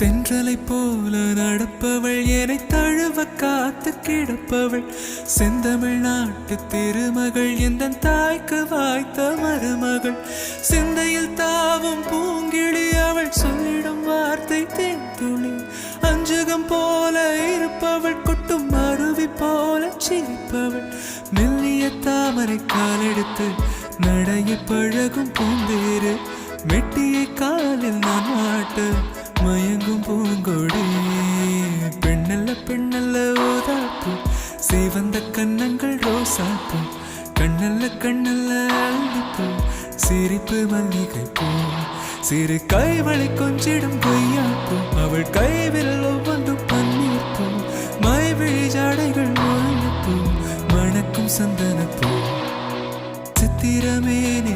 தென்றலை போல நடப்பவள் என்னை தழுவ காத்து கிடப்பவள் செந்தமிழ்நாட்டு திருமகள் எந்த தாய்க்கு வாய்த்த மருமகள் சிந்தையில் தாவும் பூங்கிழி அவள் சொல்லிடும் வார்த்தை தேன்துளி அஞ்சுகம் போல இருப்பவள் கொட்டும் அருவி போல சிரிப்பவள் மெல்லிய தாமரை காலெடுத்து நடைய பழகும் பூந்தேறு மெட்டியை காலில் நான் மாட்ட மயங்கும் பூங்கொடி பெண்ணல்ல பெண்ணல்ல ஓதாப்பு சிவந்த கண்ணங்கள் ரோசாப்பு கண்ணல்ல கண்ணல்ல அள்ளிப்பூ சிரிப்பு மல்லிகை பூ சிறு கைவளை கொஞ்சிடும் பொய்யாப்பு அவள் கைவில் ஒவ்வொன்றும் பன்னீர் பூ மைவிழி ஜாடைகள் முள்ளுப்பூ மணக்கும் சந்தனப்பூ சித்திரமேனே